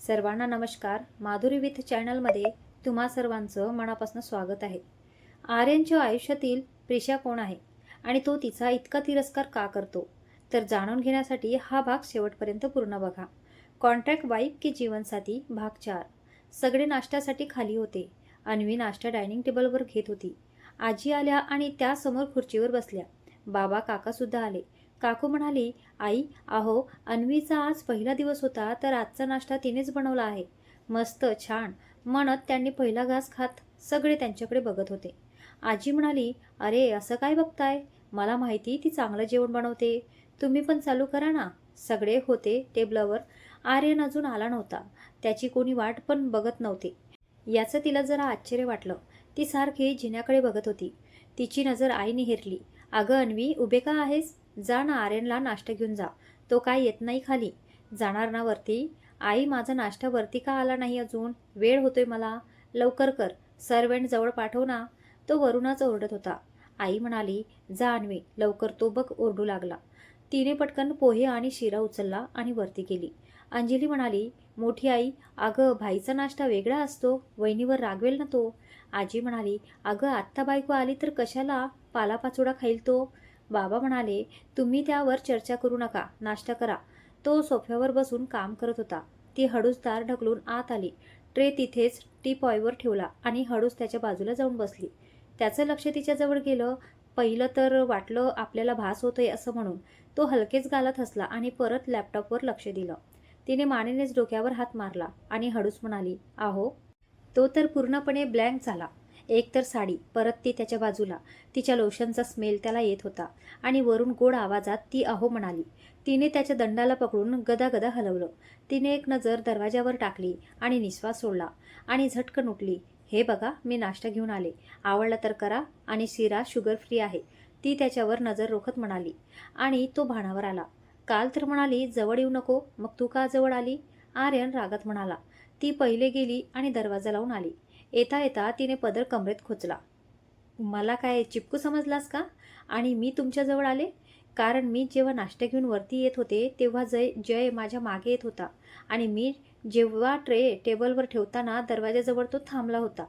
सर्वांना नमस्कार. माधुरी विथ चॅनलमध्ये तुम्हा सर्वांचं मनापासून स्वागत आहे. आर्यनच्या आयुष्यातील प्रिशा कोण आहे आणि तो तिचा इतका तिरस्कार का करतो, तर जाणून घेण्यासाठी हा भाग शेवटपर्यंत पूर्ण बघा. कॉन्ट्रॅक्ट वाईफ की जीवनसाथी भाग 4. सगळे नाश्त्यासाठी खाली होते. अन्वी नाश्ता डायनिंग टेबलवर घेत होती. आजी आल्या आणि त्या समोर खुर्चीवर बसल्या. बाबा काकासुद्धा आले. काकू म्हणाली, आई, अहो, अन्वीचा आज पहिला दिवस होता, तर आजचा नाश्ता तिनेच बनवला आहे. मस्त, छान म्हणत त्यांनी पहिला घास खात सगळे त्यांच्याकडे बघत होते. आजी म्हणाली, अरे असं काय बघताय? मला माहिती ती चांगलं जेवण बनवते. तुम्ही पण चालू करा ना. सगळे होते टेबलावर. आर्यन अजून आला नव्हता. त्याची कोणी वाट पण बघत नव्हते. याचं तिला जरा आश्चर्य वाटलं. ती सारखी जिन्याकडे बघत होती. तिची नजर आईने हेरली. अगं अन्वी, उभे का आहेस? जा ना, आर्यनला नाश्ता घेऊन जा. तो काय येत नाही खाली? जाणार ना वरती? आई, माझा नाश्ता वरती का आला नाही अजून? वेळ होतोय मला. लवकर कर. सर्वेंट जवळ पाठव ना. तो वरूनच ओरडत होता. आई म्हणाली, जा अन्वी, लवकर. तो बघ ओरडू लागला. तिने पटकन पोहे आणि शिरा उचलला आणि वरती गेली. अंजली म्हणाली, मोठी आई, अगं भाईचा नाश्ता वेगळा असतो. वहिनीवर रागवेल ना तो. आजी म्हणाली, अगं आत्ता बायको आली तर कशाला पालापाचोळा खाईल तो. बाबा म्हणाले, तुम्ही त्यावर चर्चा करू नका, नाश्ता करा. तो सोफ्यावर बसून काम करत होता. ती हळूच दार ढकलून आत आली. ट्रे तिथेच टीपॉयवर ठेवला आणि हळूच त्याच्या बाजूला जाऊन बसली. त्याचं लक्ष तिच्याजवळ गेलं. पहिलं तर वाटलं आपल्याला भास होतोय असं म्हणून. तो हलकेच गालात हसला आणि परत लॅपटॉपवर लक्ष दिलं. तिने मानेनेच डोक्यावर हात मारला आणि हळूच म्हणाली, आहो. तो तर पूर्णपणे ब्लँक झाला. एक तर साडी, परत ती त्याच्या बाजूला. तिच्या लोशनचा स्मेल त्याला येत होता आणि वरून गोड आवाजात ती अहो म्हणाली. तिने त्याच्या दंडाला पकडून गदागदा हलवलं. तिने एक नजर दरवाजावर टाकली आणि निश्वास सोडला आणि झटकन उठली. हे बघा, मी नाश्ता घेऊन आले. आवडला तर करा आणि शिरा शुगर फ्री आहे. ती त्याच्यावर नजर रोखत म्हणाली आणि तो भानावर आला. काल तर म्हणाली जवळ येऊ नको, मग तू का जवळ आली? आर्यन रागात म्हणाला. ती पहिले गेली आणि दरवाजा लावून आली. येता येता तिने पदर कमरेत खोचला. मला काय चिपकू समजलास का? आणि मी तुमच्याजवळ आले? कारण मी जेव्हा नाश्ता घेऊन वरती येत होते तेव्हा जय माझ्या मागे येत होता आणि मी जेव्हा ट्रे टेबलवर ठेवताना दरवाजाजवळ तो थांबला होता.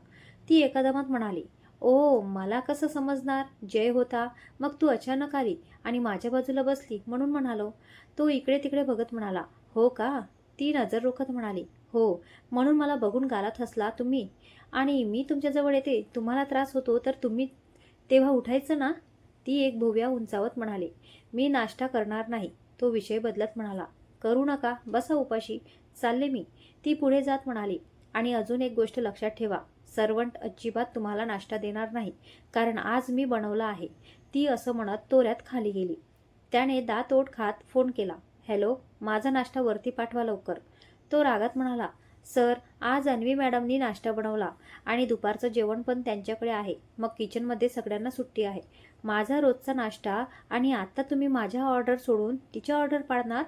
ती एकदमात म्हणाली, ओ, मला कसं समजणार? जय होता. मग तू अचानक आली आणि माझ्या बाजूला बसली म्हणून म्हणालो. तो इकडे तिकडे बघत म्हणाला, हो का? ती नजर रोखत म्हणाली, हो, म्हणून मला बघून गालात हसला तुम्ही. आणि मी तुमच्याजवळ येते, तुम्हाला त्रास होतो तर तुम्ही तेव्हा उठायचं ना. ती एक भुवया उंचावत म्हणाली, मी नाश्ता करणार नाही. तो विषय बदलत म्हणाला, करू नका, बसा उपाशी, चालले मी. ती पुढे जात म्हणाली, आणि अजून एक गोष्ट लक्षात ठेवा, सर्वंट अजिबात तुम्हाला नाश्ता देणार नाही, कारण आज मी बनवला आहे. ती असं म्हणत तोऱ्यात खाली गेली. त्याने दात ओठ खात फोन केला, हॅलो, माझा नाश्ता वरती पाठवा लवकर. तो रागात म्हणाला, सर, आज अन्वी मॅडमनी नाश्ता बनवला आणि दुपारचं जेवण पण त्यांच्याकडे आहे. मग किचनमध्ये सगळ्यांना सुट्टी आहे. माझा रोजचा नाश्ता आणि आता तुम्ही माझ्या ऑर्डर सोडून तिच्या ऑर्डर पाळणार?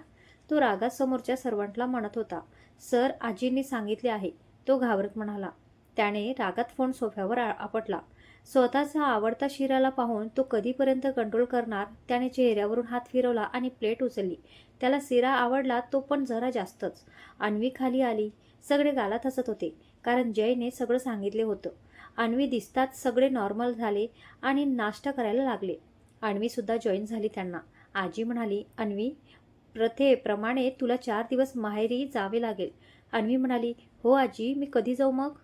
तो रागात समोरच्या सर्वंटला म्हणत होता. सर, आजींनी सांगितले आहे, तो घाबरत म्हणाला. त्याने रागात फोन सोफ्यावर आपटला. स्वतःचा आवडता शिराला पाहून तो कधीपर्यंत कंट्रोल करणार? त्याने चेहऱ्यावरून हात फिरवला आणि प्लेट उचलली. त्याला शिरा आवडला, तो पण जरा जास्तच. अन्वी खाली आली. सगळे गालात हसत होते, कारण जयने सगळं सांगितले होतं. अन्वी दिसताच सगळे नॉर्मल झाले आणि नाश्ता करायला लागले. अन्वीसुद्धा जॉईन झाली त्यांना. आजी म्हणाली, अन्वी, प्रथेप्रमाणे तुला 4 दिवस माहेरी जावे लागेल. अन्वी म्हणाली, हो आजी, मी कधी जाऊ मग?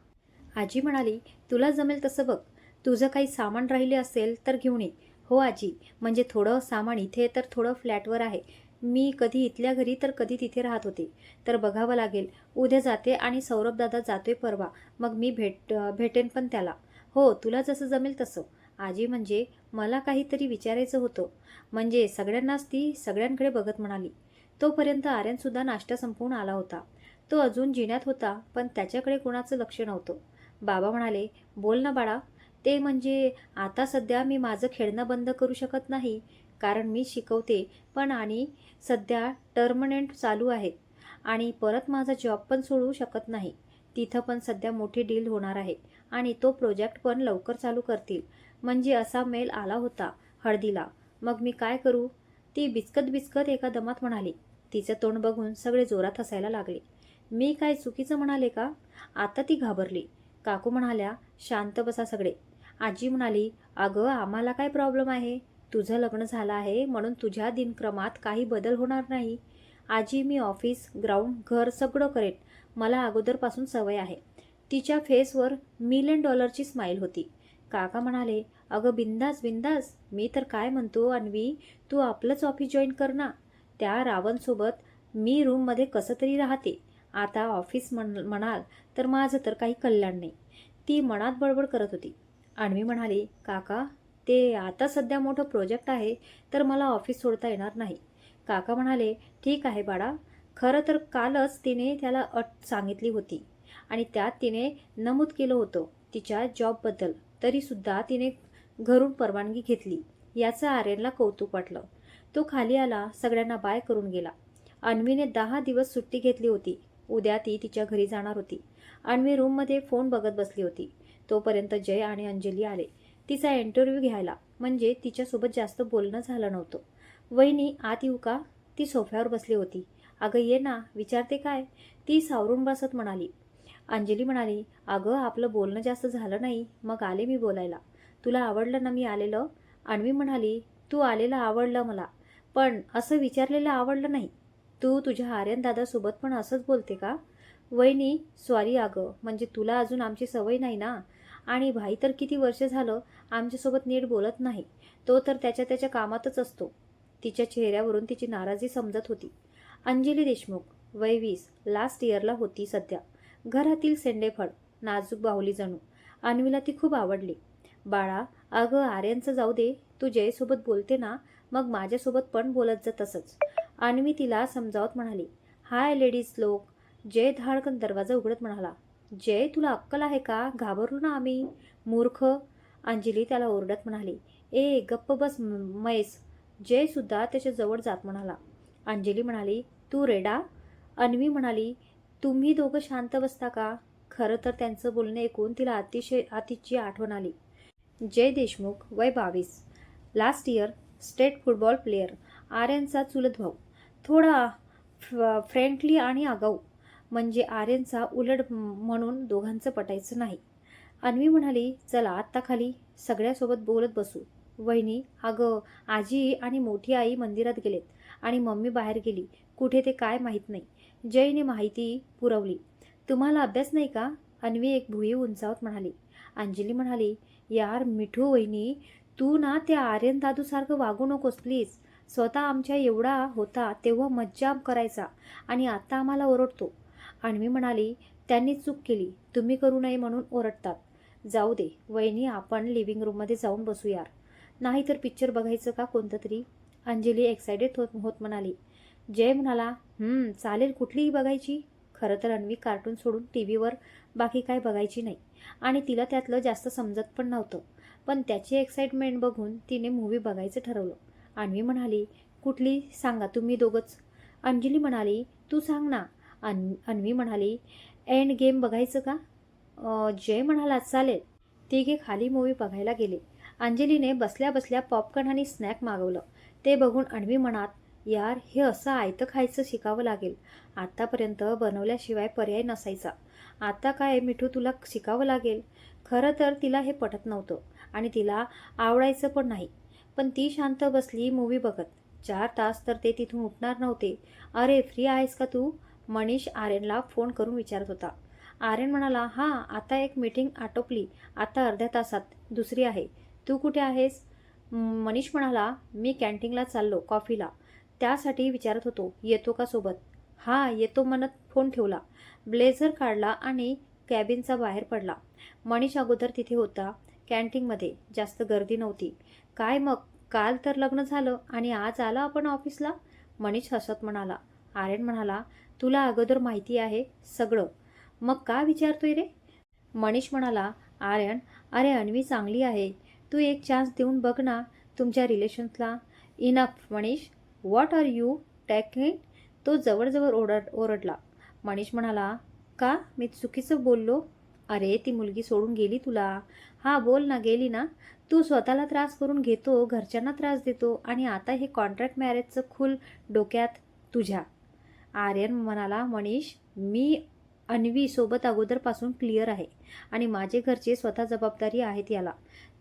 आजी म्हणाली, तुला जमेल तसं बघ. तुझं काही सामान राहिले असेल तर घेऊन ये. हो आजी, म्हणजे थोडं सामान इथे तर थोडं फ्लॅटवर आहे. मी कधी इथल्या घरी तर कधी तिथे राहत होते, तर बघावं लागेल. उद्या जाते आणि सौरभ दादा जातोय परवा, मग मी भेटेन पण त्याला. हो, तुला जसं जमेल तसं. आजी, म्हणजे मला काहीतरी विचारायचं होतं. म्हणजे सगळ्यांनाच ती सगळ्यांकडे बघत म्हणाली. तोपर्यंत आर्यनसुद्धा नाश्ता संपवून आला होता. तो अजून जिन्यात होता, पण त्याच्याकडे कोणाचं लक्ष नव्हतं. बाबा म्हणाले, बोल ना बाळा. ते म्हणजे आता सध्या मी माझं खेळणं बंद करू शकत नाही, कारण मी शिकवते पण, आणि सध्या टर्मनेंट चालू आहेत आणि परत माझा जॉब पण सोडू शकत नाही. तिथं पण सध्या मोठी डील होणार आहे आणि तो प्रोजेक्ट पण लवकर चालू करतील. म्हणजे असा मेल आला होता हळदीला. मग मी काय करू? ती बिचकत बिचकत एका दमात म्हणाली. तिचं तोंड बघून सगळे जोरात हसायला लागले. मी काय चुकीचं म्हणाले का? आता ती घाबरली. काकू म्हणाल्या, शांत बसा सगळे. आजी म्हणाली, अगं आम्हाला काय प्रॉब्लेम आहे? तुझं लग्न झालं आहे म्हणून तुझ्या दिनक्रमात काही बदल होणार नाही. आजी, मी ऑफिस, ग्राउंड, घर सगळं करेन. मला अगोदरपासून सवय आहे. तिच्या फेसवर $1,000,000ची स्माईल होती. काका म्हणाले, अगं बिंदास बिंदास. मी तर काय म्हणतो अन्वी, तू आपलंच ऑफिस जॉईन कर ना. त्या रावणसोबत मी रूममध्ये कसं तरी राहते. आता ऑफिस म्हणाल तर माझं तर काही कल्याण नाही. ती मनात बडबड करत होती. अन्वी म्हणाली, काका ते आता सध्या मोठं प्रोजेक्ट आहे तर मला ऑफिस सोडता येणार नाही. काका म्हणाले, ठीक आहे बाळा. खरं तर कालच तिने त्याला अट सांगितली होती आणि त्यात तिने नमूद केलं होतं तिच्या जॉबबद्दल. तरीसुद्धा तिने घरून परवानगी घेतली. याचं आर्यनला कौतुक वाटलं. तो खाली आला, सगळ्यांना बाय करून गेला. अन्वीने 10 दिवस सुट्टी घेतली होती. उद्या ती तिच्या घरी जाणार होती. अन्वी रूममध्ये फोन बघत बसली होती. तोपर्यंत जय आणि अंजली आले तिचा इंटरव्ह्यू घ्यायला. म्हणजे तिच्यासोबत जास्त बोलणं झालं नव्हतं. वहिनी आत येऊ का? ती सोफ्यावर बसली होती. अगं ये ना, विचारते काय? ती सावरून बसत म्हणाली. अंजली म्हणाली, अगं आपलं बोलणं जास्त झालं नाही, मग आले मी बोलायला. तुला आवडलं ना मी आलेलं? अन्वी म्हणाली, तू आलेलं आवडलं मला, पण असं विचारलेलं आवडलं नाही. तू तुझ्या आर्यन दादासोबत पण असंच बोलते का? वहिनी सॉरी अगं, म्हणजे तुला अजून आमची सवय नाही ना. आणि भाई तर किती वर्ष झालं आमच्यासोबत नीट बोलत नाही. तो तर त्याच्या त्याच्या कामातच असतो. तिच्या चेहऱ्यावरून तिची नाराजी समजत होती. अंजली देशमुख, वय 20, लास्ट इयरला होती सध्या. घरातील सेंडेफळ, नाजूक बाहुली जणू. अन्वीला ती खूप आवडली. बाळा, अगं आर्यनचं जाऊ दे, तू जयसोबत बोलते ना, मग माझ्यासोबत पण बोलत जा तसंच. अन्वी तिला समजावत म्हणाली. हाय लेडीज लोक. जय धाडकन दरवाजा उघडत म्हणाला, जय तुला अक्कल आहे का? घाबरलो ना आम्ही, मूर्ख. अंजली त्याला ओरडत म्हणाली, ए गप्प बस मैस. जय सुद्धा त्याच्या जवळ जात म्हणाला. अंजली म्हणाली, तू रेडा? अन्वी म्हणाली, तुम्ही दोघं शांत बसता का? खरं तर त्यांचं बोलणं ऐकून तिला अतिची आठवण आली. जय देशमुख, वय 22, last year, state football player. आर्यनचा चुलत भाऊ. थोडा फ्रेंडली आणि आगाऊ. म्हणजे आर्यनचा उलट म्हणून दोघांचं पटायचं नाही. अन्वी म्हणाली, चला आत्ता खाली, सगळ्यासोबत बोलत बसू. वहिनी, अगं आजी आणि मोठी आई मंदिरात गेलेत आणि मम्मी बाहेर गेली. कुठे ते काय माहीत नाही. जयने माहिती पुरवली. तुम्हाला अभ्यास नाही का? अन्वी एक भुई उंचावत म्हणाली. अंजली म्हणाली, यार मिठू वहिनी, तू ना त्या आर्यन दादूसारखं वागू नकोस प्लीज. स्वतः आमच्या एवढा होता तेव्हा मज्जा करायचा आणि आता आम्हाला ओरडतो. अन्वी म्हणाली, त्यांनी चूक केली, तुम्ही करू नये म्हणून ओरडतात. जाऊ दे वहिनी, आपण लिव्हिंग रूममध्ये जाऊन बसू यार. नाहीतर पिक्चर बघायचं का कोणतं तरी? अंजली एक्सायटेड होत म्हणाली. जय म्हणाला, चालेल, कुठलीही बघायची? खरं तर अन्वी कार्टून सोडून टीव्हीवर बाकी काय बघायची नाही आणि तिला त्यातलं जास्त समजत पण नव्हतं. पण त्याची एक्साइटमेंट बघून तिने मूव्ही बघायचं ठरवलं. अन्वी म्हणाली, कुठली सांगा तुम्ही दोघंच. अंजली म्हणाली, तू सांग ना. अन्वी म्हणाली, एंड गेम बघायचं का? जय म्हणाला, चालेल. तिघे खाली मूव्ही बघायला गेले. अंजलीने बसल्या बसल्या पॉपकॉर्न आणि स्नॅक मागवलं. ते बघून अन्वी मनात, यार हे असं आयतं खायचं शिकावं लागेल. आत्तापर्यंत बनवल्याशिवाय पर्याय नसायचा. आता काय मिठू तुला शिकावं लागेल. खरं तर तिला हे पटत नव्हतं आणि तिला आवडायचं पण नाही. पण ती शांत बसली मूव्ही बघत. 4 तास तर ते तिथून उठणार नव्हते. अरे फ्री आहेस का तू? मनीष आर्यनला फोन करून विचारत होता. आर्यन म्हणाला, हां आता एक मीटिंग आटोपली, आता अर्ध्या तासात दुसरी आहे. तू कुठे आहेस? मनीष म्हणाला, मी कॅन्टीनला चाललो कॉफीला, त्यासाठी विचारत होतो येतो का सोबत. हां येतो म्हणत फोन ठेवला. ब्लेझर काढला आणि कॅबिनचा बाहेर पडला. मनीष अगोदर तिथे होता. कॅन्टीनमध्ये जास्त गर्दी नव्हती. काय मग, काल तर लग्न झालं आणि आज आला आपण ऑफिसला? मनीष हसत म्हणाला. आर्यन म्हणाला, तुला अगोदर माहिती आहे सगळं, मग का विचारतोय रे? मनीष म्हणाला, आर्यन, अरे अन्वी चांगली आहे, तू एक चान्स देऊन बघ ना तुमच्या रिलेशन्सला. Enough Manish, what are you talking? तो जवळजवळ ओरडला. मनीष म्हणाला, का मी चुकीचं बोललो? अरे ती मुलगी सोडून गेली तुला. हां बोल ना, गेली ना. तू स्वतःला त्रास करून घेतो, घरच्यांना त्रास देतो आणि आता हे कॉन्ट्रॅक्ट मॅरेजचं खूल डोक्यात तुझ्या. आर्यन म्हणाला, मनीष मी अन्वी सोबत अगोदरपासून क्लिअर आहे आणि माझे घरचे स्वतः जबाबदारी आहेत याला.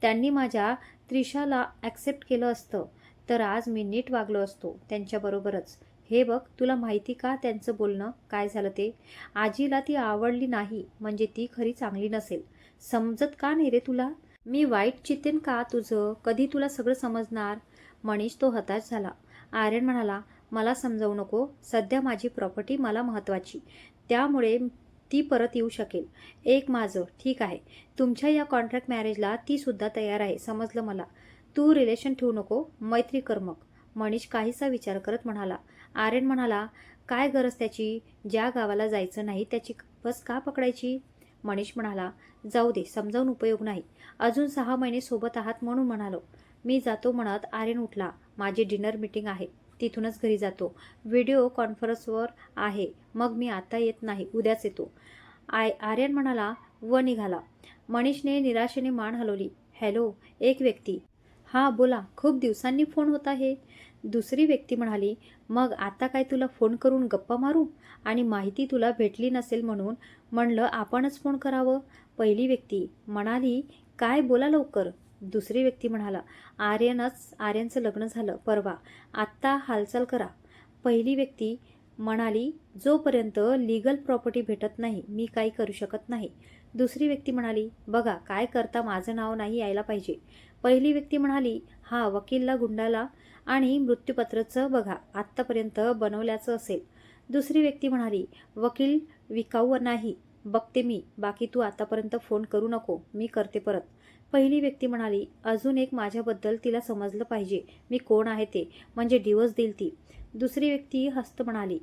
त्यांनी माझ्या त्रिशाला ॲक्सेप्ट केलं असतं तर आज मी नीट वागलो असतो त्यांच्याबरोबरच. हे बघ, तुला माहिती का त्यांचं बोलणं काय झालं ते? आजीला ती आवडली नाही म्हणजे ती खरी चांगली नसेल. समजत का नाही रे तुला? मी वाईट चितेन का तुझं? कधी तुला सगळं समजणार? मनीष तो हताश झाला. आर्यन म्हणाला, मला समजावू नको. सध्या माझी प्रॉपर्टी मला महत्त्वाची, त्यामुळे ती परत येऊ शकेल. एक माझं ठीक आहे. तुमच्या या कॉन्ट्रॅक्ट मॅरेजला ती सुद्धा तयार आहे, समजलं मला. तू रिलेशन ठेवू नको, मैत्री कर मग. मनीष काहीसा विचार करत म्हणाला. आर्यन म्हणाला, काय गरज त्याची? ज्या गावाला जायचं नाही त्याची बस का पकडायची? मनीष म्हणाला, जाऊ दे, समजावून उपयोग नाही. अजून 6 महिने सोबत आहात म्हणून म्हणालो. मी जातो म्हणत आर्यन उठला. माझी डिनर मीटिंग आहे, तिथूनच घरी जातो. व्हिडिओ कॉन्फरन्सवर आहे, मग मी आता येत नाही, उद्याच येतो. आर्यन म्हणाला व निघाला. मनीषने निराशेने मान हलवली. हॅलो, एक व्यक्ती. हां बोला, खूप दिवसांनी फोन होत आहे. दुसरी व्यक्ती म्हणाली, मग आता काय तुला फोन करून गप्पा मारू? आणि माहिती तुला भेटली नसेल म्हणून म्हणलं आपणच फोन करावं. पहिली व्यक्ती म्हणाली, काय बोला लवकर. दुसरी व्यक्ती म्हणाला, आर्यनचं लग्न झालं परवा, आत्ता हालचाल करा. पहिली व्यक्ती म्हणाली, जोपर्यंत लीगल प्रॉपर्टी भेटत नाही मी काही करू शकत नाही. दुसरी व्यक्ती म्हणाली, बघा काय करता, माझं नाव नाही यायला पाहिजे. पहिली व्यक्ती म्हणाली, हा वकीलला गुंडाला आणि मृत्यूपत्रचं बघा, आत्तापर्यंत बनवल्याचं असेल. दुसरी व्यक्ती म्हणाली, वकील विकाऊ नाही, बघते मी, बाकी तू आतापर्यंत फोन करू नको, मी करते परत. पहिली व्यक्ती म्हणाली, अजून एक, माझ्याबद्दल तिला समजलं पाहिजे मी कोण आहे ते, म्हणजे डिवोर्स देईल ती. दुसरी व्यक्ती हस्त म्हणाली.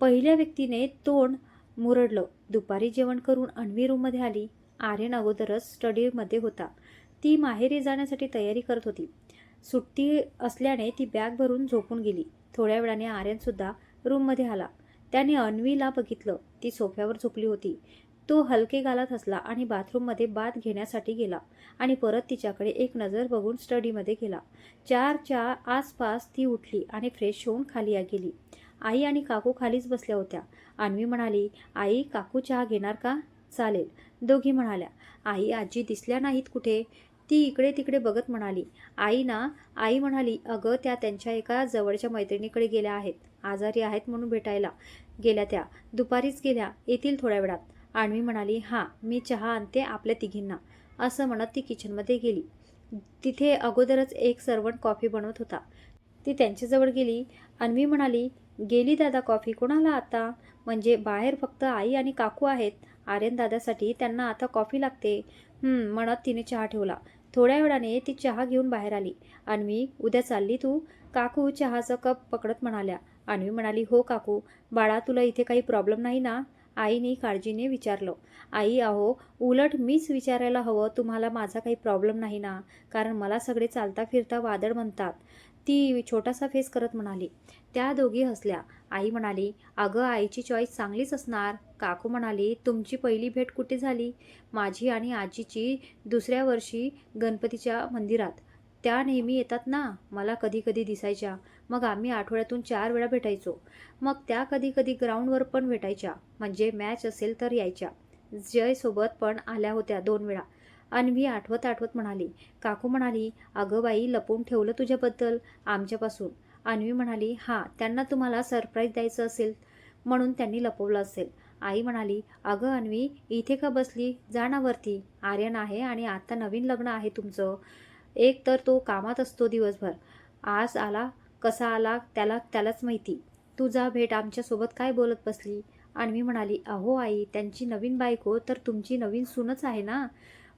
पहिल्या व्यक्तीने तोंड मुरडलं. दुपारी जेवण करून अन्वी रूममध्ये आली. आर्यन अगोदरच स्टडीमध्ये होता. ती माहेरी जाण्यासाठी तयारी करत होती. सुट्टी असल्याने ती बॅग भरून झोपून गेली. थोड्या वेळाने आर्यनसुद्धा रूममध्ये आला. त्याने अन्वीला बघितलं. ती सोफ्यावर झोपली होती. तो हलके गालात हसला आणि बाथरूममध्ये बाथ घेण्यासाठी गेला आणि परत तिच्याकडे एक नजर बघून स्टडीमध्ये गेला. 4च्या आसपास ती उठली आणि फ्रेश होऊन खाली गेली. आई आणि काकू खालीच बसल्या होत्या. अन्वी म्हणाली, आई काकू चहा घेणार का? चालेल, दोघी म्हणाल्या. आई आजी दिसल्या नाहीत कुठे? ती इकडे तिकडे बघत म्हणाली. आई म्हणाली, अगं त्या त्यांच्या एका जवळच्या मैत्रिणीकडे गेल्या आहेत, आजारी आहेत म्हणून भेटायला गेल्या, त्या दुपारीच गेल्या, येतील थोड्या वेळात. अन्वी म्हणाली, हां मी चहा आणते आपल्या तिघींना. असं म्हणत ती किचनमध्ये गेली. तिथे अगोदरच एक सर्वंट कॉफी बनवत होता. ती त्यांच्याजवळ गेली. अन्वी म्हणाली, गेली दादा कॉफी, कोणाला आता? म्हणजे बाहेर फक्त आई आणि काकू आहेत. आर्यन दादासाठी त्यांना आता कॉफी लागते म्हणत तिने चहा ठेवला. थोड्या वेळाने ती चहा घेऊन बाहेर आली. अन्वी, उद्या चालली तू? काकू चहाचा कप पकडत म्हणाल्या. अन्वी म्हणाली, हो काकू. बाळा, तुला इथे काही प्रॉब्लेम नाही ना? आईने काळजीने विचारलं. आई, अहो उलट मीच विचारायला हवं, तुम्हाला माझा काही प्रॉब्लेम नाही ना? कारण मला सगळे चालता फिरता वादळ म्हणतात. ती छोटासा फेस करत म्हणाली. त्या दोघी हसल्या. आई म्हणाली, अगं आईची चॉईस चांगलीच असणार. काकू म्हणाली, तुमची पहिली भेट कुठे झाली? माझी आणि आजीची दुसऱ्या वर्षी गणपतीच्या मंदिरात. त्या नेहमी येतात ना, मला कधी कधी दिसायच्या. मग आम्ही आठवड्यातून 4 वेळा भेटायचो. मग त्या कधी कधी ग्राउंडवर पण भेटायच्या, म्हणजे मॅच असेल तर यायच्या. जयसोबत पण आल्या होत्या 2 वेळा. अन्वी आठवत म्हणाली. काकू म्हणाली, अगं बाई, लपवून ठेवलं तुझ्याबद्दल आमच्यापासून. अन्वी म्हणाली, हां त्यांना तुम्हाला सरप्राईज द्यायचं असेल म्हणून त्यांनी लपवलं असेल. आई म्हणाली, अगं अन्वी, इथे का बसली? जा ना वरती. आर्यन आहे आणि आता नवीन लग्न आहे तुमचं. एक तर तो कामात असतो दिवसभर. आज आला, कसा आला त्यालाच माहिती. तू जा भेट, आमच्यासोबत काय बोलत बसली? अन्वी म्हणाली, अहो आई, त्यांची नवीन बायको तर तुमची नवीन सूनच आहे ना.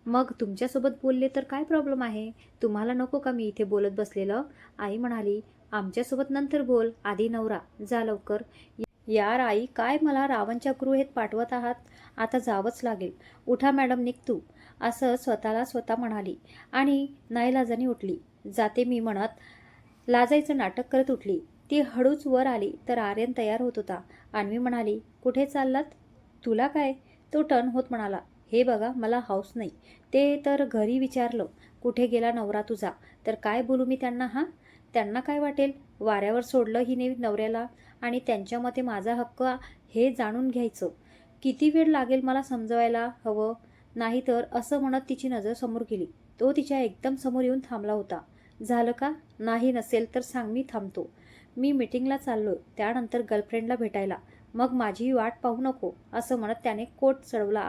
मग तुमच्यासोबत बोलले तर काय प्रॉब्लेम आहे? तुम्हाला नको का मी इथे बोलत बसलेलं? आई म्हणाली, आमच्यासोबत नंतर बोल, आधी नवरा. जा लवकर. यार आई, काय मला रावणच्या गृहेत पाठवत आहात? आता जावंच लागेल. उठा मॅडम, निघ तू. असं स्वतःला स्वतः म्हणाली आणि नाईलाजाने उठली. जाते मी म्हणत लाजायचं नाटक करत उठली. ती हळूच वर आली तर आर्यन तयार होत होता. अन्वी म्हणाली, कुठे चाललात? तुला काय? तो टर्न होत म्हणाला, हे बघा मला हाऊस नाही. ते तर घरी विचारलं, कुठे गेला नवरा तुझा? तर काय बोलू मी त्यांना? हां, त्यांना काय वाटेल? वाऱ्यावर सोडलं हिने नवऱ्याला. आणि त्यांच्या मते माझा हक्क हे जाणून घ्यायचं. किती वेळ लागेल मला समजवायला हवं? नाहीतर असं म्हणत तिची नजर समोर गेली. तो तिच्या एकदम समोर येऊन थांबला होता. झालं का? नाही नसेल तर सांग, मी थांबतो. मी मीटिंगला चाललोय, त्यानंतर गर्लफ्रेंडला भेटायला. मग माझी वाट पाहू नको, असं म्हणत त्याने कोट चढवला.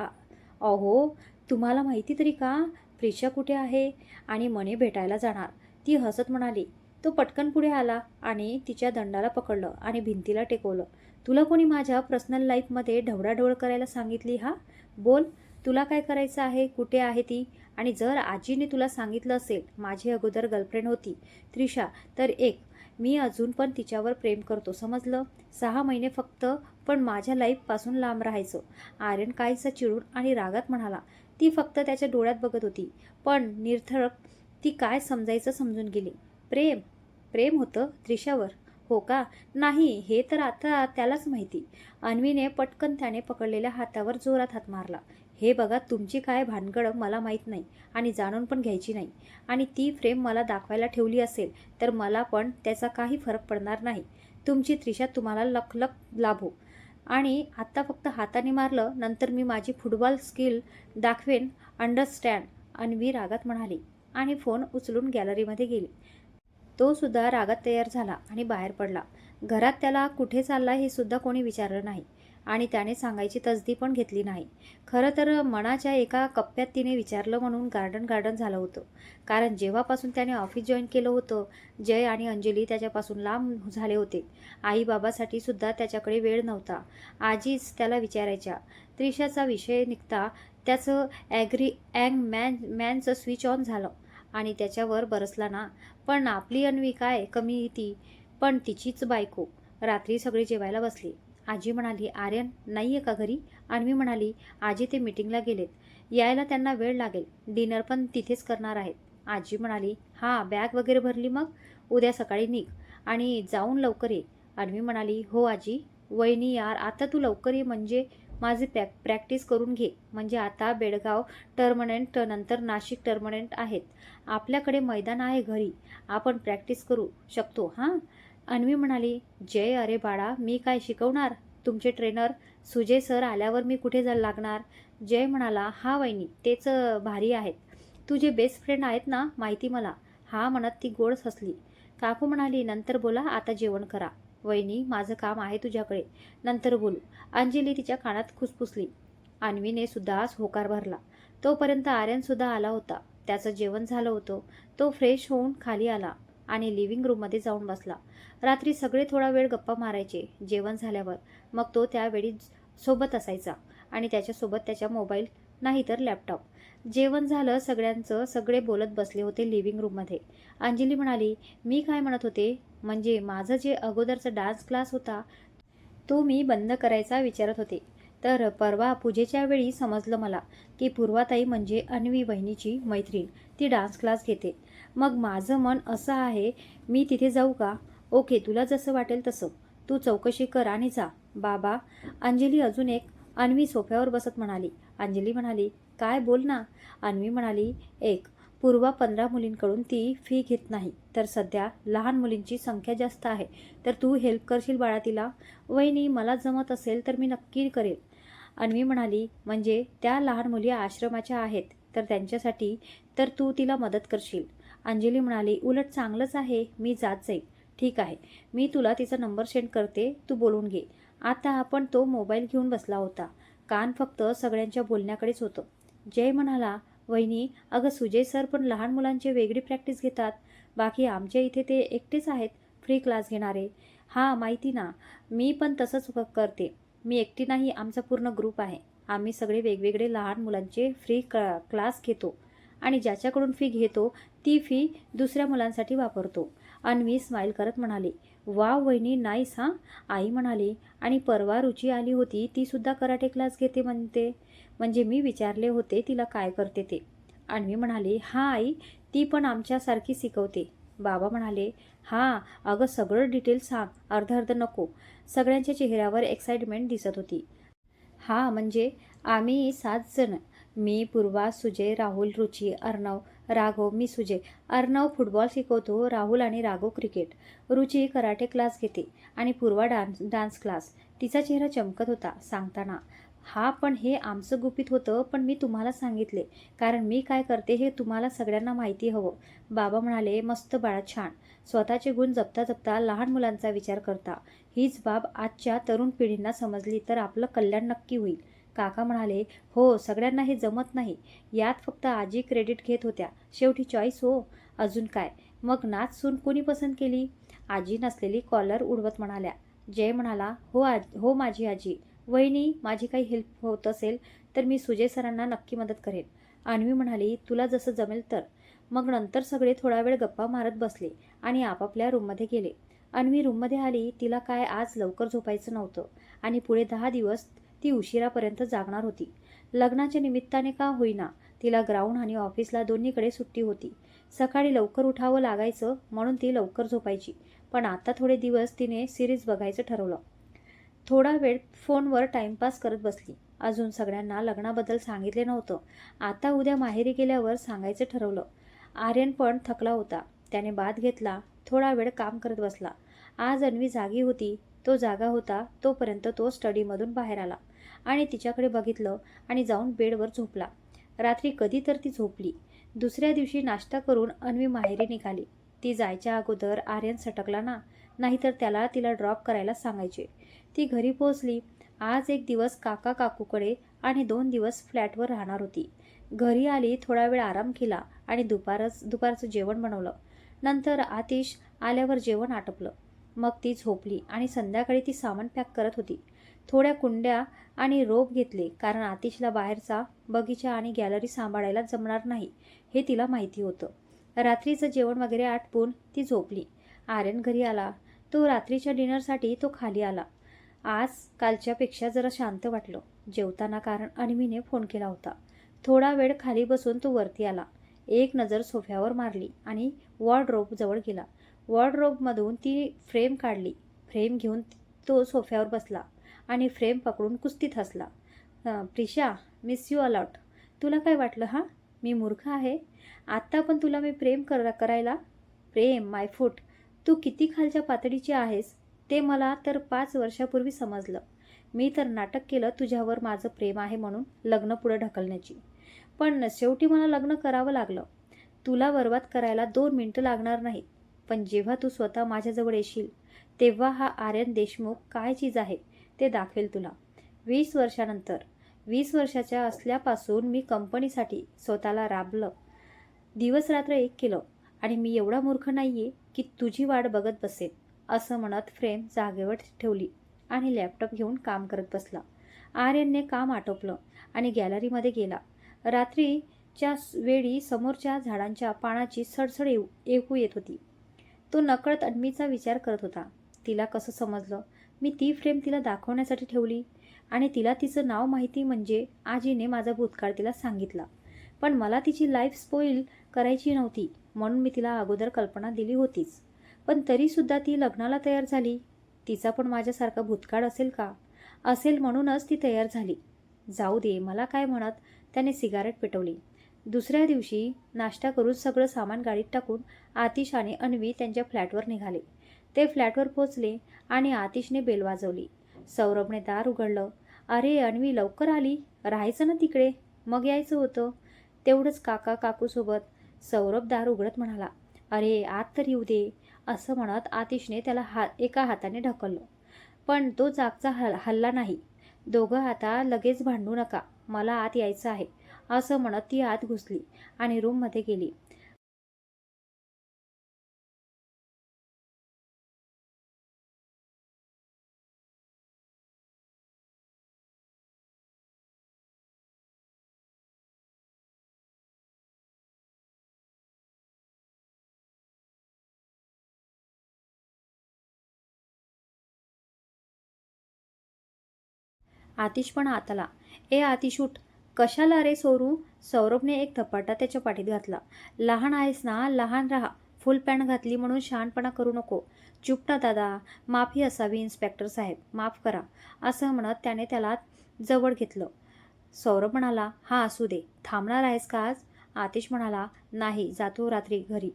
अहो, तुम्हाला माहिती तरी का प्रिशा कुठे आहे आणि मने भेटायला जाणार? ती हसत म्हणाली. तो पटकन पुढे आला आणि तिच्या दंडाला पकडलं आणि भिंतीला टेकवलं. तुला कोणी माझ्या पर्सनल लाईफमध्ये ढवळाढवळ करायला सांगितली? हा, बोल, तुला काय करायचं आहे? कुठे आहे ती? आणि जर आजीने तुला सांगितलं असेल माझी अगोदर गर्लफ्रेंड होती त्रिशा, तर मी अजून पण तिच्यावर प्रेम करतो, समजलं? 6 महिने फक्त, पण माझ्या लाईफपासून लांब राहायचं. आर्यन काहीसा चिडून आणि रागात म्हणाला. ती फक्त त्याच्या डोळ्यात बघत होती, पण निरर्थक ती काय समजायचं समजून गेली. प्रेम? प्रेम होतं त्रिशावर? हो का? नाही, हे तर आता त्यालाच माहिती. अन्वीने पटकन त्याने पकडलेल्या हातावर जोरात हात मारला. हे बघा, तुमची काय भानगड मला माहीत नाही आणि जाणून पण घ्यायची नाही. आणि ती फ्रेम मला दाखवायला ठेवली असेल तर मला पण त्याचा काही फरक पडणार नाही. तुमची त्रिशा तुम्हाला लख लाभो. आणि आत्ता फक्त हाताने मारलं, नंतर मी माझी फुटबॉल स्किल दाखवेन, अंडरस्टँड? अन्वी रागात म्हणाली आणि फोन उचलून गॅलरीमध्ये गेली. तो सुद्धा रागात तयार झाला आणि बाहेर पडला. घरात त्याला कुठे चालला हे सुद्धा कोणी विचारलं नाही आणि त्याने सांगायची तसदी पण घेतली नाही. खरं तर मनाच्या एका कप्प्यात तिने विचारलं म्हणून गार्डन झालं होतं. कारण जेव्हापासून त्याने ऑफिस जॉईन केलं होतं, जय आणि अंजली त्याच्यापासून लांब झाले होते. आई बाबासाठी सुद्धा त्याच्याकडे वेळ नव्हता. आजीच त्याला विचारायच्या. त्रिशाचा विषय निघता त्याचं मॅनचं स्विच ऑन झालं आणि त्याच्यावर बरसला ना. पण आपली अन्वी काय कमी ती, पण तिचीच बायको. रात्री सगळे जेवायला बसली. आजी म्हणाली, आर्यन नाही आहे का घरी? अन्वी म्हणाली, आजी ते मीटिंगला गेलेत, यायला त्यांना वेळ लागेल, डिनर पण तिथेच करणार आहेत. आजी म्हणाली, हां, बॅग वगैरे भरली? मग उद्या सकाळी निघ आणि जाऊन लवकर ये. अन्वी म्हणाली, हो आजी. वहिनी यार, आता तू लवकर ये, म्हणजे माझी प्रॅक्टिस करून घे. म्हणजे आता बेळगाव टर्मनंट, नंतर नाशिक टर्मनंट आहेत. आपल्याकडे मैदान आहे घरी, आपण प्रॅक्टिस करू शकतो. हां, अन्वी म्हणाली. जय, अरे बाळा, मी काय शिकवणार? तुमचे ट्रेनर सुजय सर आल्यावर मी कुठे लागणार? जय म्हणाला, हा वहिनी, तेच भारी आहेत. तुझे बेस्ट फ्रेंड आहेत ना, माहिती मला. हा म्हणत ती गोड हसली. काकू म्हणाली, नंतर बोला, आता जेवण करा. वहिनी, माझं काम आहे तुझ्याकडे, नंतर बोलू. अंजली तिच्या कानात खुसफुसली. अन्वीने सुद्धा होकार भरला. तोपर्यंत आर्यन सुद्धा आला होता. त्याचं जेवण झालं होतं. तो फ्रेश होऊन खाली आला आणि लिव्हिंग रूममध्ये जाऊन बसला. रात्री सगळे थोडा वेळ गप्पा मारायचे जेवण झाल्यावर. मग तो त्यावेळी सोबत असायचा आणि त्याच्यासोबत त्याच्या मोबाईल नाही तर लॅपटॉप. जेवण झालं सगळ्यांचं, सगळे बोलत बसले होते लिव्हिंग रूममध्ये. अंजली म्हणाली, मी काय म्हणत होते, म्हणजे माझं जे अगोदरचा डान्स क्लास होता तो मी बंद करायचा विचारत होते. तर परवा पूजेच्या वेळी समजलं मला की पूर्वाताई म्हणजे अन्वी वहिनीची मैत्रीण, ती डान्स क्लास घेते. मग माझं मन असं आहे, मी तिथे जाऊ का? ओके, तुला जसं वाटेल तसं. तू चौकशी कर आणि जा. बाबा, अंजली अजून एक. अन्वी सोफ्यावर बसत म्हणाली. अंजली म्हणाली, काय, बोल ना. अन्वी म्हणाली, पूर्वा 15 मुलींकडून ती फी घेत नाही, तर सध्या लहान मुलींची संख्या जास्त आहे, तर तू हेल्प करशील बाळा तिला? वहिनी, मला जमत असेल तर मी नक्की करेल. अन्वी म्हणाली, म्हणजे त्या लहान मुली आश्रमाच्या आहेत, तर त्यांच्यासाठी तर तू तिला मदत करशील? अंजली म्हणाली, उलट चांगलंच आहे, मी जात जाईल. ठीक आहे, मी तुला तिचा नंबर सेंड करते, तू बोलून घे. आता आपण तो मोबाईल घेऊन बसला होता. कान फक्त सगळ्यांच्या बोलण्याकडेच होतं. जय म्हणाला, वहिनी, अगं सुजय सर पण लहान मुलांची वेगळी प्रॅक्टिस घेतात. बाकी आमच्या इथे ते एकटेच आहेत फ्री क्लास घेणारे. हां, माहिती ना, मी पण तसंच करते. मी एकटी नाही, आमचा पूर्ण ग्रुप आहे. आम्ही सगळे वेगवेगळे लहान मुलांचे फ्री क्लास घेतो आणि ज्याच्याकडून फी घेतो ती फी दुसऱ्या मुलांसाठी वापरतो. अन्वी स्माईल करत म्हणाली, वाव वहिनी, नाईस. हां, आई म्हणाली, आणि परवा रुची आली होती, ती सुद्धा कराटे क्लास घेते म्हणते. म्हणजे मी विचारले होते तिला काय करते ते. अन्वी म्हणाली, हां आई, ती पण आमच्यासारखी शिकवते. बाबा म्हणाले, हां, अगं सगळं डिटेल सांग, अर्ध नको. सगळ्यांच्या चेहऱ्यावर एक्साइटमेंट दिसत होती. हां, म्हणजे आम्ही 7 जण. मी, पूर्वा, सुजय, राहुल, रुची, अर्णव, राघव मी सुजय. अर्णव फुटबॉल शिकवतो, राहुल आणि राघव क्रिकेट. रुची कराटे क्लास घेते आणि पूर्वा डान्स क्लास. तिचा चेहरा चमकत होता सांगताना. हा पण हे आमचं गुपित होतं, पण मी तुम्हाला सांगितले कारण मी काय करते हे तुम्हाला सगळ्यांना माहिती हवं. बाबा म्हणाले, मस्त बाळा, छान. स्वतःचे गुण जपता जपता लहान मुलांचा विचार करता. हीच बाब आजच्या तरुण पिढींना समजली तर आपलं कल्याण नक्की होईल. काका म्हणाले, हो, सगळ्यांना हे जमत नाही. यात फक्त आजी क्रेडिट घेत होत्या. शेवटी चॉईस हो. अजून काय? मग नाच सून कोणी पसंत केली? आजी नसलेली कॉलर उडवत म्हणाल्या. जय म्हणाला, हो माझी आजी. वहिनी, माझी काही हेल्प होत असेल तर मी सुजय सरांना नक्की मदत करेन. अन्वी म्हणाली, तुला जसं जमेल तर. मग नंतर सगळे थोडा वेळ गप्पा मारत बसले आणि आपापल्या रूममध्ये गेले. अन्वी रूममध्ये आली. तिला काय आज लवकर झोपायचं नव्हतं आणि पुढे 10 दिवस ती उशिरापर्यंत जागणार होती. लग्नाच्या निमित्ताने का होईना तिला ग्राउंड आणि ऑफिसला दोन्हीकडे सुट्टी होती. सकाळी लवकर उठावं लागायचं म्हणून ती लवकर झोपायची. पण आता थोडे दिवस तिने सिरीज बघायचं ठरवलं. थोडा वेळ फोनवर टाइमपास करत बसली. अजून सगळ्यांना लग्नाबद्दल सांगितले नव्हतं. आता उद्या माहेरी गेल्यावर सांगायचं ठरवलं. आर्यन पण थकला होता. त्याने बाथ घेतला. थोडा वेळ काम करत बसला. आज अन्वी जागी होती. तो जागा होता तोपर्यंत तो स्टडीमधून बाहेर आला आणि तिच्याकडे बघितलं आणि जाऊन बेडवर झोपला. रात्री कधी तर ती झोपली. दुसऱ्या दिवशी नाश्ता करून अन्वी माहेरी निघाली. ती जायच्या अगोदर आर्यन सटकला ना, नाहीतर तिला ड्रॉप करायला सांगायचे. ती घरी पोहोचली. आज एक दिवस काका काकूकडे आणि 2 दिवस फ्लॅटवर राहणार होती. घरी आली, थोडा वेळ आराम केला आणि दुपारचं जेवण बनवलं. नंतर आतिश आल्यावर जेवण आटपलं. मग ती झोपली आणि संध्याकाळी ती सामान पॅक करत होती. थोड्या कुंड्या आणि रोप घेतले कारण आतिशला बाहेरचा बगीचा आणि गॅलरी सांभाळायला जमणार नाही हे तिला माहिती होतं. रात्रीचं जेवण वगैरे आटपून ती झोपली. आर्यन घरी आला. तो रात्रीच्या डिनरसाठी खाली आला. आज कालच्यापेक्षा जरा शांत वाटलं जेवताना कारण अन्वीने फोन केला होता. थोडा वेळ खाली बसून तो वरती आला. एक नजर सोफ्यावर मारली आणि वॉर्डरोब जवळ गेला. वॉर्डरोबमधून ती फ्रेम काढली. फ्रेम घेऊन तो सोफ्यावर बसला आणि फ्रेम पकडून कुस्तीत हसला. Prisha, miss you a lot. तुला काय वाटलं? हा, मी मूर्ख आहे? आत्ता पण तुला मी प्रेम करायला? प्रेम माय फूट. तू किती खालच्या पातळीची आहेस ते मला तर 5 वर्षापूर्वी समजलं. मी तर नाटक केलं तुझ्यावर माझं प्रेम आहे म्हणून लग्न पुढे ढकलण्याची. पण शेवटी मला लग्न करावं लागलं. तुला बरबाद करायला 2 मिनिटं लागणार नाहीत. पण जेव्हा तू स्वतः माझ्याजवळ येशील तेव्हा हा आर्यन देशमुख काय चीज आहे ते दाखवेल तुला. 20 वर्षानंतर. 20 वर्षाच्या असल्यापासून मी कंपनीसाठी स्वतःला राबलं. दिवस रात्र एक केलं आणि मी एवढा मूर्ख नाहीये की तुझी वाट बघत बसेन. असं म्हणत फ्रेम जागेवर ठेवली आणि लॅपटॉप घेऊन काम करत बसला. आर्यनने काम आटोपलं आणि गॅलरीमध्ये गेला. रात्रीच्या वेळी समोरच्या झाडांच्या पानाची सडसड ऐकू येत होती. तो नकळत अन्वीचा विचार करत होता. तिला कसं समजलं? मी ती फ्रेम तिला दाखवण्यासाठी ठेवली आणि तिला तिचं नाव माहिती म्हणजे आजीने माझा भूतकाळ तिला सांगितला. पण मला तिची लाईफ स्पॉईल करायची नव्हती म्हणून मी तिला अगोदर कल्पना दिली होतीच. पण तरीसुद्धा ती लग्नाला तयार झाली. तिचा पण माझ्यासारखा भूतकाळ असेल का? असेल म्हणूनच ती तयार झाली. जाऊ दे, मला काय म्हणत त्याने सिगारेट पेटवली. दुसऱ्या दिवशी नाश्ता करून सगळं सामान गाडीत टाकून आतिश आणि अन्वी त्यांच्या फ्लॅटवर निघाले. ते फ्लॅटवर पोचले आणि आतिशने बेल वाजवली. सौरभने दार उघडलं. अरे अन्वी, लवकर आली. राहायचं ना तिकडे, मग यायचं होतं. तेवढंच काका काकूसोबत. सौरभ दार उघडत म्हणाला, अरे आत तर येऊ दे. असं म्हणत आतिशने त्याला एका हाताने ढकललं. पण तो जागचा हल्ला नाही. दोघं आता लगेच भांडू नका, मला आत यायचं आहे. असं म्हणत ती आत घुसली आणि रूममध्ये गेली. आतिश पण आत आला. ए आतिश उठ. कशाला रे सोरू? सौरभने एक धपाटा त्याच्या पाठीत घातला. लहान आहेस ना, लहान राहा. फुल पॅन्ट घातली म्हणून शहाणपणा करू नको. चुप ना दादा, माफी असावी इन्स्पेक्टर साहेब, माफ करा. असं म्हणत त्याने त्याला जवळ घेतलं. सौरभ म्हणाला, हा असू दे. थांबणार आहेस का आज? आतिश म्हणाला, नाही जातो रात्री घरी.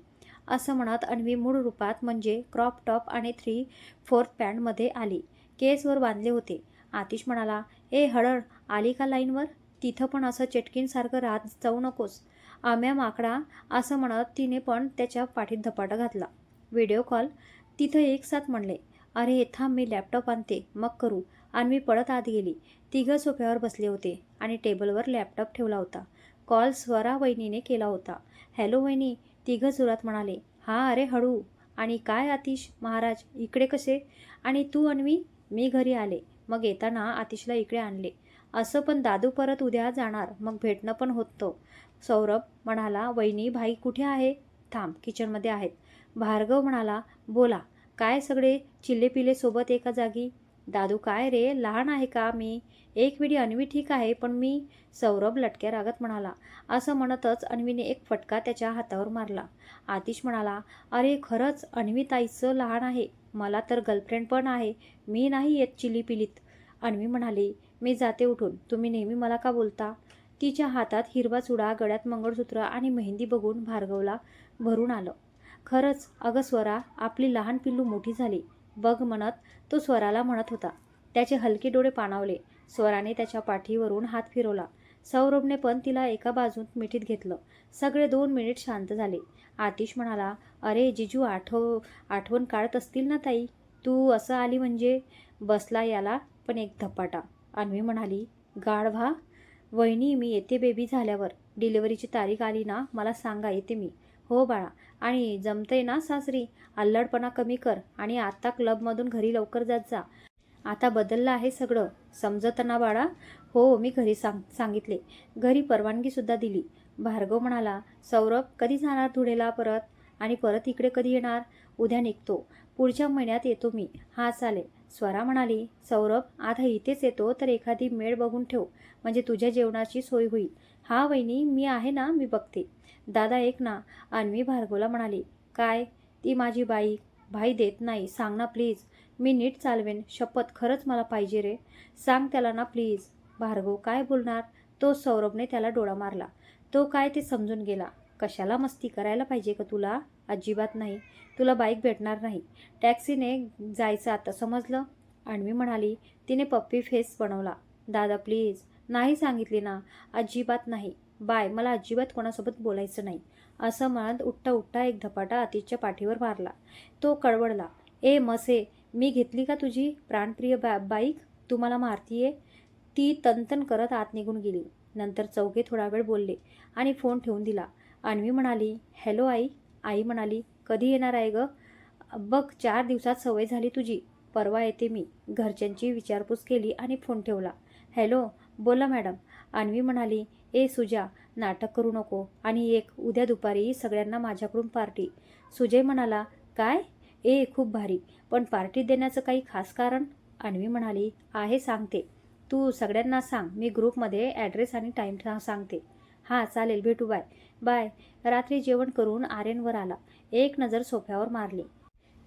असं म्हणत अन्वी मूळ रूपात म्हणजे क्रॉप टॉप आणि 3/4 पॅन्टमध्ये आली. केसवर बांधले होते. आतिश म्हणाला, ए हळद, आली का लाईनवर? तिथं पण असं चेटकीनसारखं राहत जाऊ नकोस. आम्या माकडा, असं म्हणत तिने पण त्याच्या पाठीत धपाटा घातला. Video call? तिथं एक साथ म्हणले. अरे थांब, मी लॅपटॉप आणते, मग करू. अन्वी पळत आत गेली. तिघं सोफ्यावर बसले होते आणि टेबलवर लॅपटॉप ठेवला होता. कॉल स्वरा वहिनीने केला होता. हॅलो वहिनी, तिघं जोरात म्हणाले. हां, अरे हळू. आणि काय आतिश महाराज, इकडे कसे? आणि तू अन्वी? मी घरी आले, मग येताना आतिशला इकडे आणले. असं पण दादू परत उद्या जाणार, मग भेटणं पण होतं. सौरभ म्हणाला, वहिनी भाई कुठे आहे? थांब, किचनमध्ये आहेत. भार्गव म्हणाला, बोला. काय सगळे चिल्लेपिल्ले सोबत एका जागी? दादू काय रे, लहान आहे का मी? एक वेळी अन्वी ठीक आहे, पण मी. सौरभ लटक्या रागत म्हणाला. असं म्हणतच अन्वीने एक फटका त्याच्या हातावर मारला. आतिश म्हणाला, अरे खरंच अन्वी ताईचं लहान आहे. मला तर गर्लफ्रेंड पण आहे. मी नाही येत चिलीपिलीत. अन्वी म्हणाली, मी जाते उठून. तुम्ही नेहमी मला का बोलता? तिच्या हातात हिरवा चुडा, गळ्यात मंगळसूत्र आणि मेहंदी बघून भार्गवला भरून आलं. खरंच अगं स्वरा, आपली लहान पिल्लू मोठी झाली बघ म्हणत तो स्वराला म्हणत होता. त्याचे हलके डोळे पाणावले. स्वराने त्याच्या पाठीवरून हात फिरवला. सौरभने पण तिला एका बाजूत मिठीत घेतलं. सगळे 2 मिनिट शांत झाले. आतिश म्हणाला, अरे जिजू आठवण काढत असतील ना ताई? तू असं आली म्हणजे? बसला याला पण एक धपाटा. अन्वी म्हणाली, गाढवा. वहिनी मी येते बेबी झाल्यावर. डिलिव्हरीची तारीख आली ना मला सांगा, येते मी. हो बाळा. आणि जमतंय ना सासरी? अल्लडपणा कमी कर आणि आता क्लबमधून घरी लवकर जात जा. आता बदललं आहे सगळं, समजतं ना बाळा? हो, मी घरी सांगितले. घरी परवानगीसुद्धा दिली. भार्गव म्हणाला, सौरभ कधी जाणार धुळेला परत? आणि परत इकडे कधी येणार? उद्या निघतो. पुढच्या महिन्यात येतो मी. हा चालेल. स्वरा म्हणाली, सौरभ आता इथेच येतो तर एखादी मेळ बघून ठेव, म्हणजे तुझ्या जेवणाची सोय होईल. हा वहिनी, मी आहे ना, मी बघते. दादा एक ना. अन्वी भार्गवला म्हणाली, काय? ती माझी भाई देत नाही. सांग ना प्लीज. मी नीट चालवेन, शपथ. खरंच मला पाहिजे रे. सांग त्याला ना प्लीज. भार्गव काय बोलणार? तो सौरभने त्याला डोळा मारला. तो काय ते समजून गेला. कशाला मस्ती करायला पाहिजे का तुला? अजिबात नाही. तुला बाईक भेटणार नाही. टॅक्सीने जायचं आता, समजलं? अन्वी म्हणाली. तिने पप्पी फेस बनवला. दादा प्लीज. नाही सांगितले ना. अजिबात नाही. बाय, मला अजिबात कोणासोबत बोलायचं नाही. असं म्हणत उठता उठता एक धपाटा आतिशच्या पाठीवर मारला. तो कळवळला. ए मसे, मी घेतली का तुझी प्राणप्रिय बाईक? तू मला मारतीये? ती तनतन करत आत निघून गेली. नंतर चौघे थोडा वेळ बोलले आणि फोन ठेवून दिला. अन्वी म्हणाली, हॅलो आई. आई म्हणाली, कधी येणार आहे ग? बघ 4 दिवसात सवय झाली तुझी. परवा येते मी. घरच्यांची विचारपूस केली आणि फोन ठेवला. हॅलो, बोला मॅडम. अन्वी म्हणाली, ए सुजा, नाटक करू नको. आणि एक उद्या दुपारी सगळ्यांना माझ्याकडून पार्टी. सुजय म्हणाला, काय? ए खूप भारी. पण पार्टी देण्याचं काही खास कारण? अन्वी म्हणाली, आहे सांगते. तू सगळ्यांना सांग. मी ग्रुपमध्ये ॲड्रेस आणि टाईम सांगते. हां चालेल, भेटू. Bye bye. रात्री जेवण करून आर्यनवर आला. एक नजर सोफ्यावर मारली.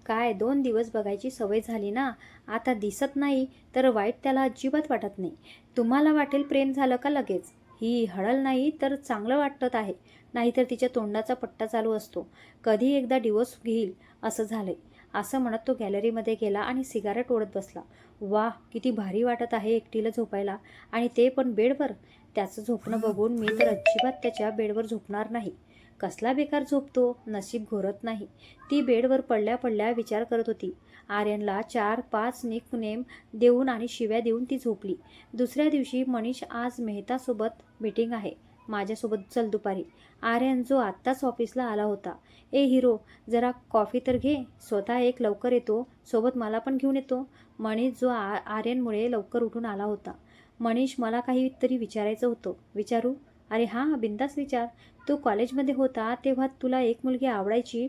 काय 2 दिवस बघायची सवय झाली ना. आता दिसत नाही तर वाईट त्याला अजिबात वाटत नाही. तुम्हाला वाटेल प्रेम झालं का लगेच? ही हळल नाही तर चांगलं वाटत आहे. नाहीतर तिच्या तोंडाचा पट्टा चालू असतो. कधी एकदा डिवोर्स घेईल असं झालंय. असं म्हणत तो गॅलरीमध्ये गेला आणि सिगारेट ओढत बसला. वाह, किती भारी वाटत आहे एकटीला झोपायला. आणि ते पण बेडवर. त्याचं झोपणं बघून मी तर अजिबात त्याच्या बेडवर झोपणार नाही. कसला बेकार झोपतो, नशीब घोरत नाही. ती बेडवर पडल्या पडल्या विचार करत होती. आर्यनला 4-5 निकनेम देऊन आणि शिव्या देऊन ती झोपली. दुसऱ्या दिवशी मनीष, आज मेहतासोबत मीटिंग आहे. माझ्यासोबत चल दुपारी. आर्यन जो आत्ताच ऑफिसला आला होता. ए हिरो, जरा कॉफी तर घे. स्वतः एक लवकर येतो, सोबत मला पण घेऊन येतो. मनीष जो आर्यनमुळे लवकर उठून आला होता. मनीष, मला काहीतरी विचारायचं होतं. विचारू? अरे हां, बिंदास विचार. तू कॉलेजमध्ये होता तेव्हा तुला एक मुलगी आवडायची.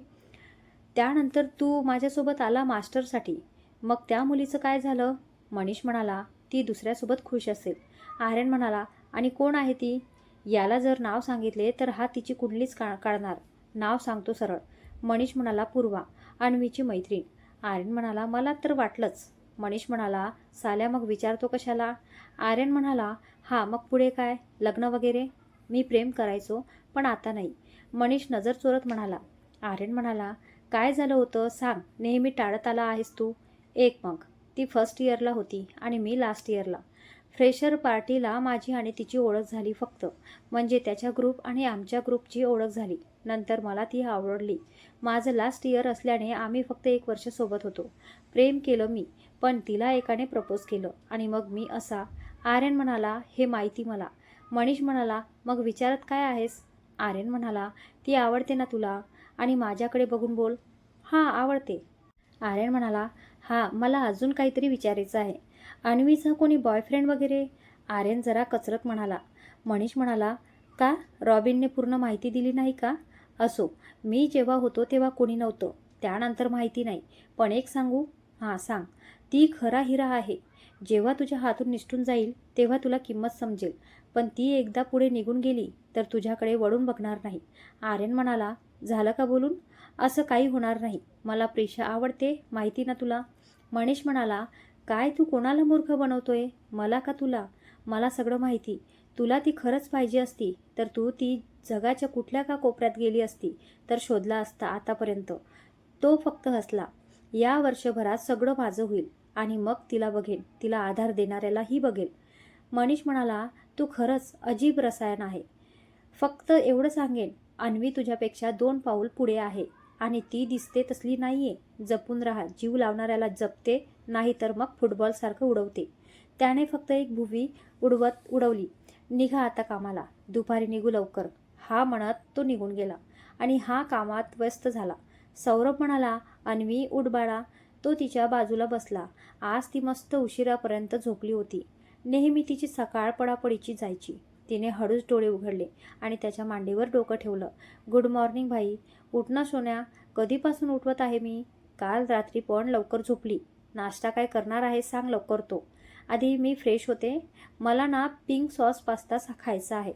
त्यानंतर तू माझ्यासोबत आला मास्टरसाठी. मग त्या मुलीचं काय झालं? मनीष म्हणाला, ती दुसऱ्यासोबत खुश असेल. आर्यन म्हणाला, आणि कोण आहे ती? याला जर नाव सांगितले तर हा तिची कुंडलीच काढणार. नाव सांगतो सरळ. मनीष म्हणाला, पूर्वा, अन्वीची मैत्रीण. आर्यन म्हणाला, मला तर वाटलंच. मनीष म्हणाला, साल्या मग विचारतो कशाला? आर्यन म्हणाला, हां मग पुढे काय? लग्न वगैरे? मी प्रेम करायचो, पण आता नाही. मनीष नजर चोरत म्हणाला. आर्यन म्हणाला, काय झालं होतं सांग, नेहमी टाळत आला आहेस तू. एक मग ती फर्स्ट इयरला होती आणि मी लास्ट इयरला. फ्रेशर पार्टीला माझी आणि तिची ओळख झाली फक्त. म्हणजे त्याच्या ग्रुप आणि आमच्या ग्रुपची ओळख झाली. नंतर मला ती आवडली. माझं लास्ट इयर असल्याने आम्ही फक्त 1 वर्ष सोबत होतो. प्रेम केलं मी, पण तिला एकाने प्रपोज केलं आणि मग मी असा. आर्यन म्हणाला, हे माहिती मला. मनीष म्हणाला, मग विचारत काय आहेस? आर्यन म्हणाला, ती आवडते ना तुला? आणि माझ्याकडे बघून बोल. हां, आवडते. आर्यन म्हणाला, हां, मला अजून काहीतरी विचारायचं आहे. अन्वीचा कोणी बॉयफ्रेंड वगैरे? आर्यन जरा कचरत म्हणाला. मनीष म्हणाला, का? रॉबिनने पूर्ण माहिती दिली नाही का? असो, मी जेव्हा होतो तेव्हा कोणी नव्हतं. त्यानंतर माहिती नाही. पण एक सांगू? हां, सांग. ती खरा हिरा आहे. जेव्हा तुझ्या हातून निसटून जाईल तेव्हा तुला किंमत समजेल. पण ती एकदा पुढे निघून गेली तर तुझ्याकडे वळून बघणार नाही. आर्यन म्हणाला, झालं का बोलून? असं काही होणार नाही. मला प्रिशा आवडते, माहिती ना तुला? मनीष म्हणाला, काय तू कोणाला मूर्ख बनवतोय? मला का तुला? मला सगळं माहिती. तुला ती खरंच पाहिजे असती तर तू ती जगाच्या कुठल्या का कोपऱ्यात गेली असती तर शोधला असता आतापर्यंत. तो फक्त हसला. या वर्षभरात सगळं माझं होईल आणि मग तिला बघेन, तिला आधार देणाऱ्यालाही बघेल. मनीष म्हणाला, तू खरंच अजीब रसायन आहे. फक्त एवढं सांगेन, अन्वी तुझ्यापेक्षा 2 पाऊल पुढे आहे आणि ती दिसते तसली नाहीये. जपून राहा. जीव लावणाऱ्याला जपते, नाही तर मग फुटबॉलसारखं उडवते. त्याने फक्त एक भुवी उडवली. निघा आता कामाला. दुपारी निघू लवकर. हा म्हणत तो निघून गेला आणि हा कामात व्यस्त झाला. सौरभ म्हणाला, अन्वी उठ बाळा. तो तिच्या बाजूला बसला. आज ती मस्त उशिरापर्यंत झोपली होती. नेहमी तिची सकाळ पडापडीची जायची. तिने हळूच डोळे उघडले आणि त्याच्या मांडीवर डोकं ठेवलं. गुड मॉर्निंग भाई. उठ ना सोन्या. कधीपासून उठवत आहे मी? काल रात्री पण लवकर झोपली. नाश्ता काय करणार आहे सांग लवकर तो. आधी मी फ्रेश होते. मला ना पिंक सॉस पास्ता खायचा आहे.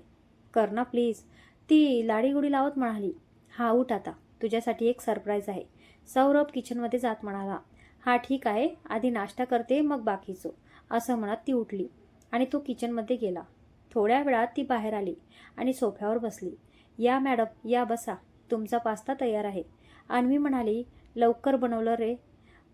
कर ना प्लीज. ती लाडीगुडी लावत म्हणाली. हा उठ आता. तुझ्यासाठी एक सरप्राईज आहे. सौरभ किचनमध्ये जात म्हणाला. हा ठीक आहे, आधी नाश्ता करते मग बाकीचं. असं म्हणत ती उठली आणि तो किचनमध्ये गेला. थोड्या वेळात ती बाहेर आली आणि सोफ्यावर बसली. या मॅडम, या बसा. तुमचा पास्ता तयार आहे. अन्वी म्हणाली, लवकर बनवलं रे.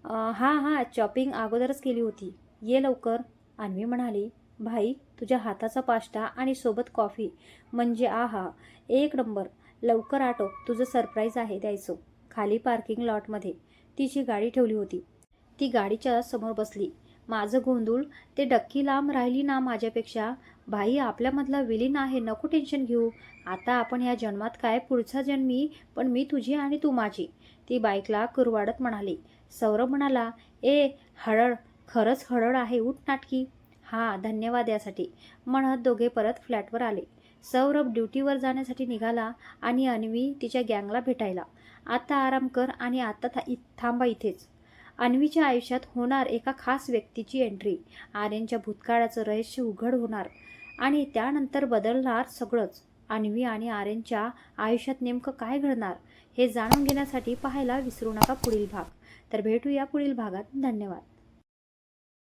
हां, चॉपिंग अगोदरच केली होती. ये लवकर. अन्वी म्हणाली, भाई तुझ्या हाताचा पास्ता आणि सोबत कॉफी म्हणजे आहा, एक नंबर. लवकर आटो, तुझं सरप्राईज आहे द्यायचं. खाली पार्किंग लॉटमध्ये तिची गाडी ठेवली होती. ती गाडीच्या समोर बसली. माझं गोंधळ, ते डक्की लांब राहिली ना माझ्यापेक्षा. भाई आपल्यामधला विलीन आहे, नको टेन्शन घेऊ. आता आपण या जन्मात काय, पुढचा जन्मी पण मी तुझी आणि तू माझी. ती बाईकला कुरवाडत म्हणाली. सौरभ म्हणाला, ए हळद, खरंच हळद आहे, उठ नाटकी. हां, धन्यवाद यासाठी म्हणत दोघे परत फ्लॅटवर आले. सौरभ ड्युटीवर जाण्यासाठी निघाला आणि अन्वी तिच्या गँगला भेटायला. आता आराम कर आणि आता थांबा इथेच. अन्वीच्या आयुष्यात होणार एका खास व्यक्तीची एंट्री. आर्यनच्या भूतकाळाचं रहस्य उघड होणार आणि त्यानंतर बदलणार सगळंच. अन्वी आणि आर्यनच्या आयुष्यात नेमकं काय घडणार हे जाणून घेण्यासाठी पाहायला विसरू नका पुढील भाग. तर भेटूया पुढील भागात. धन्यवाद.